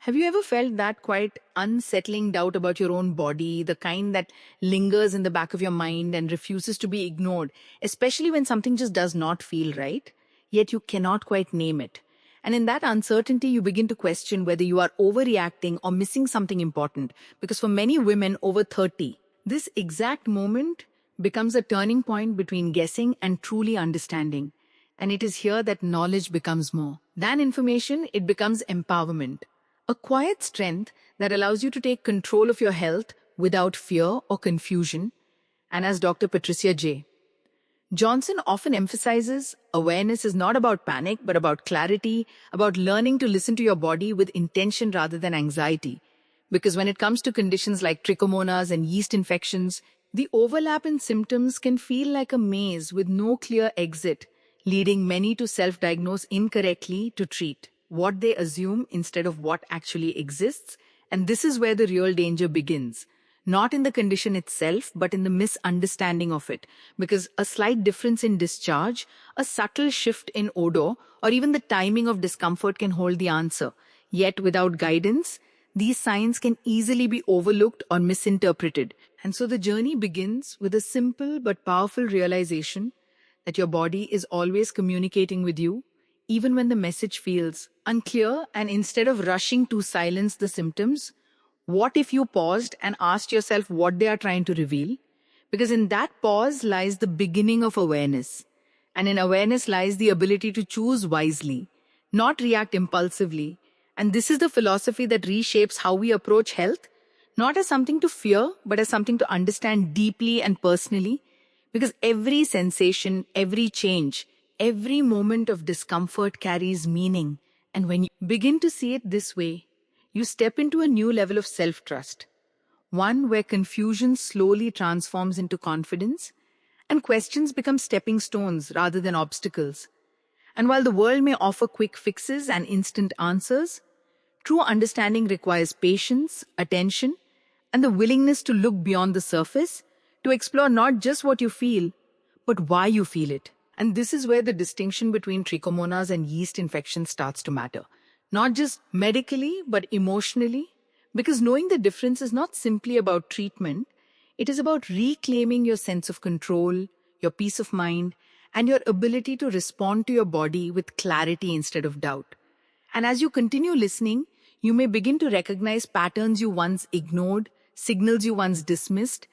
Have you ever felt that quite unsettling doubt about your own body, the kind that lingers in the back of your mind and refuses to be ignored, especially when something just does not feel right, yet you cannot quite name it? And in that uncertainty, you begin to question whether you are overreacting or missing something important. Because for many women over 30, this exact moment becomes a turning point between guessing and truly understanding. And it is here that knowledge becomes more than information, it becomes empowerment. A quiet strength that allows you to take control of your health without fear or confusion. And as Dr. Patricia J. Johnson often emphasizes, awareness is not about panic, but about clarity, about learning to listen to your body with intention rather than anxiety. Because when it comes to conditions like trichomonas and yeast infections, the overlap in symptoms can feel like a maze with no clear exit, leading many to self-diagnose incorrectly to treat what they assume instead of what actually exists. And this is where the real danger begins. Not in the condition itself, but in the misunderstanding of it. Because a slight difference in discharge, a subtle shift in odor, or even the timing of discomfort can hold the answer. Yet without guidance, these signs can easily be overlooked or misinterpreted. And so the journey begins with a simple but powerful realization that your body is always communicating with you, even when the message feels unclear. And instead of rushing to silence the symptoms, what if you paused and asked yourself what they are trying to reveal? Because in that pause lies the beginning of awareness. And in awareness lies the ability to choose wisely, not react impulsively. And this is the philosophy that reshapes how we approach health, not as something to fear, but as something to understand deeply and personally. Because every sensation, every change, every moment of discomfort carries meaning. And when you begin to see it this way, you step into a new level of self-trust, one where confusion slowly transforms into confidence and questions become stepping stones rather than obstacles. And while the world may offer quick fixes and instant answers, true understanding requires patience, attention, and the willingness to look beyond the surface, to explore not just what you feel, but why you feel it. And this is where the distinction between trichomonas and yeast infection starts to matter. Not just medically, but emotionally. Because knowing the difference is not simply about treatment, it is about reclaiming your sense of control, your peace of mind, and your ability to respond to your body with clarity instead of doubt. And as you continue listening, you may begin to recognize patterns you once ignored, signals you once dismissed,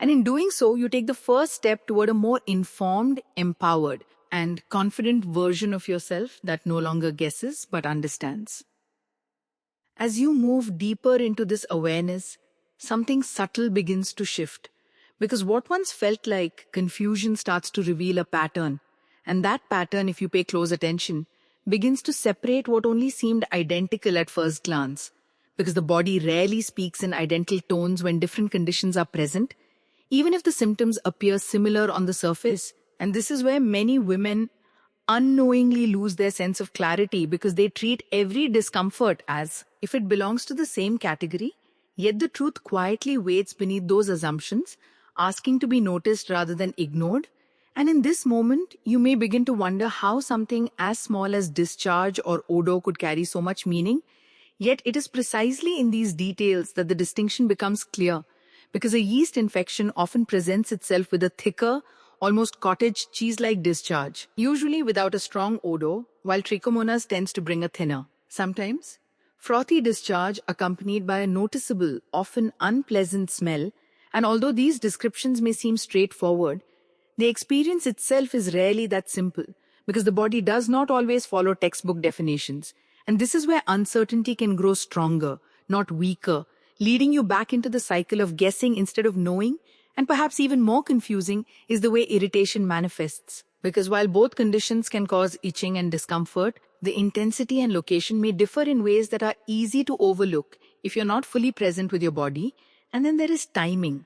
and in doing so, you take the first step toward a more informed, empowered, and confident version of yourself that no longer guesses but understands. As you move deeper into this awareness, something subtle begins to shift. Because what once felt like confusion starts to reveal a pattern. And that pattern, if you pay close attention, begins to separate what only seemed identical at first glance. Because the body rarely speaks in identical tones when different conditions are present, even if the symptoms appear similar on the surface. And this is where many women unknowingly lose their sense of clarity because they treat every discomfort as if it belongs to the same category, yet the truth quietly waits beneath those assumptions, asking to be noticed rather than ignored. And in this moment, you may begin to wonder how something as small as discharge or odor could carry so much meaning. Yet it is precisely in these details that the distinction becomes clear, because a yeast infection often presents itself with a thicker, almost cottage cheese-like discharge, usually without a strong odor, while trichomonas tends to bring a thinner, sometimes frothy discharge accompanied by a noticeable, often unpleasant smell. And although these descriptions may seem straightforward, the experience itself is rarely that simple, because the body does not always follow textbook definitions. And this is where uncertainty can grow stronger, not weaker, leading you back into the cycle of guessing instead of knowing. And perhaps even more confusing is the way irritation manifests. Because while both conditions can cause itching and discomfort, the intensity and location may differ in ways that are easy to overlook if you're not fully present with your body. And then there is timing,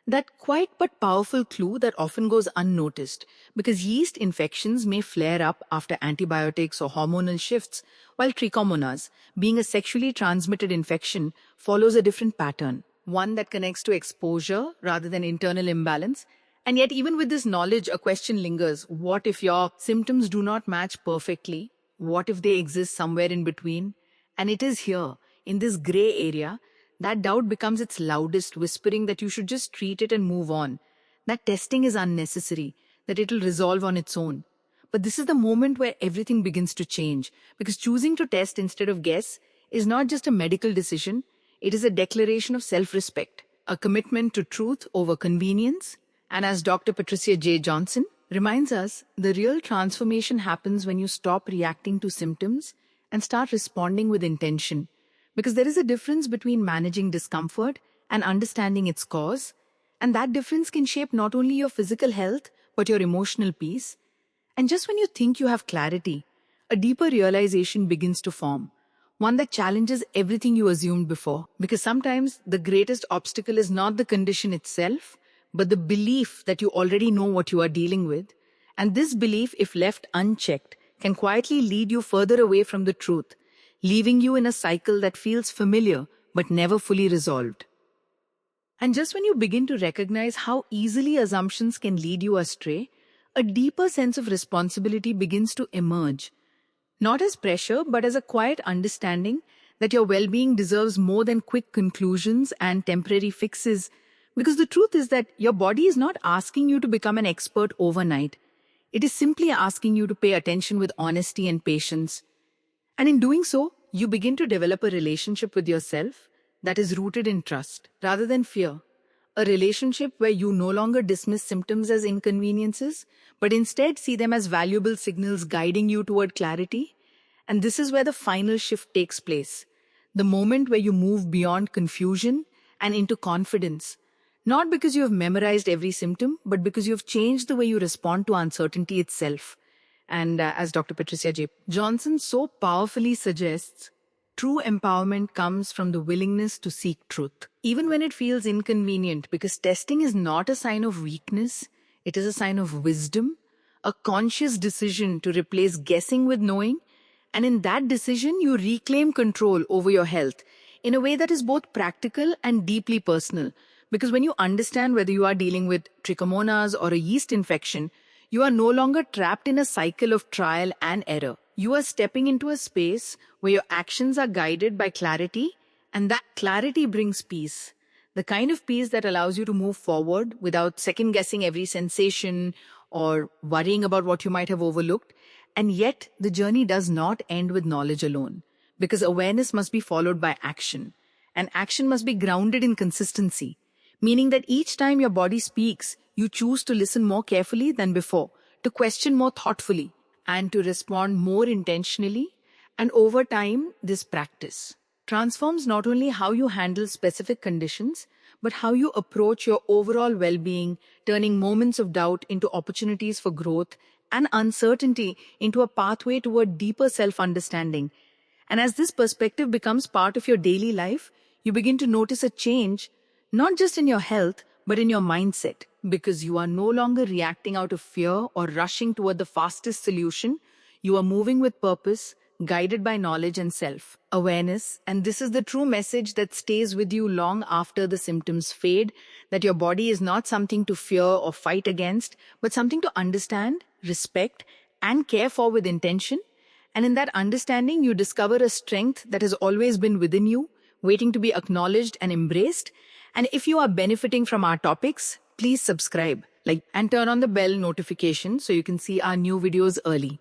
that quiet but powerful clue that often goes unnoticed, because yeast infections may flare up after antibiotics or hormonal shifts, while trichomonas, being a sexually transmitted infection, follows a different pattern, one that connects to exposure rather than internal imbalance. And yet, even with this knowledge, a question lingers. What if your symptoms do not match perfectly? What if they exist somewhere in between? And it is here, in this gray area, that doubt becomes its loudest, whispering that you should just treat it and move on, that testing is unnecessary, that it'll resolve on its own. But this is the moment where everything begins to change, because choosing to test instead of guess is not just a medical decision, it is a declaration of self-respect, a commitment to truth over convenience. And as Dr. Patricia J. Johnson reminds us, the real transformation happens when you stop reacting to symptoms and start responding with intention. Because there is a difference between managing discomfort and understanding its cause, and that difference can shape not only your physical health, but your emotional peace. And just when you think you have clarity, a deeper realization begins to form, one that challenges everything you assumed before. Because sometimes the greatest obstacle is not the condition itself, but the belief that you already know what you are dealing with. And this belief, if left unchecked, can quietly lead you further away from the truth, leaving you in a cycle that feels familiar but never fully resolved. And just when you begin to recognize how easily assumptions can lead you astray, a deeper sense of responsibility begins to emerge. Not as pressure, but as a quiet understanding that your well-being deserves more than quick conclusions and temporary fixes. Because the truth is that your body is not asking you to become an expert overnight. It is simply asking you to pay attention with honesty and patience. And in doing so, you begin to develop a relationship with yourself that is rooted in trust rather than fear. A relationship where you no longer dismiss symptoms as inconveniences, but instead see them as valuable signals guiding you toward clarity. And this is where the final shift takes place. The moment where you move beyond confusion and into confidence. Not because you have memorized every symptom, but because you have changed the way you respond to uncertainty itself. And as Dr. Patricia J. Johnson so powerfully suggests, true empowerment comes from the willingness to seek truth, even when it feels inconvenient, because testing is not a sign of weakness, it is a sign of wisdom, a conscious decision to replace guessing with knowing, and in that decision, you reclaim control over your health in a way that is both practical and deeply personal. Because when you understand whether you are dealing with Trichomonas or a yeast infection, you are no longer trapped in a cycle of trial and error. You are stepping into a space where your actions are guided by clarity, and that clarity brings peace. The kind of peace that allows you to move forward without second-guessing every sensation or worrying about what you might have overlooked. And yet, the journey does not end with knowledge alone, because awareness must be followed by action, and action must be grounded in consistency, meaning that each time your body speaks, you choose to listen more carefully than before, to question more thoughtfully, and to respond more intentionally. And over time, this practice transforms not only how you handle specific conditions, but how you approach your overall well-being, turning moments of doubt into opportunities for growth and uncertainty into a pathway toward deeper self-understanding. And as this perspective becomes part of your daily life, you begin to notice a change, not just in your health, but in your mindset, because you are no longer reacting out of fear or rushing toward the fastest solution. You are moving with purpose, guided by knowledge and self-awareness. And this is the true message that stays with you long after the symptoms fade, that your body is not something to fear or fight against, but something to understand, respect, and care for with intention. And in that understanding, you discover a strength that has always been within you, waiting to be acknowledged and embraced. And if you are benefiting from our topics, please subscribe, and turn on the bell notification so you can see our new videos early.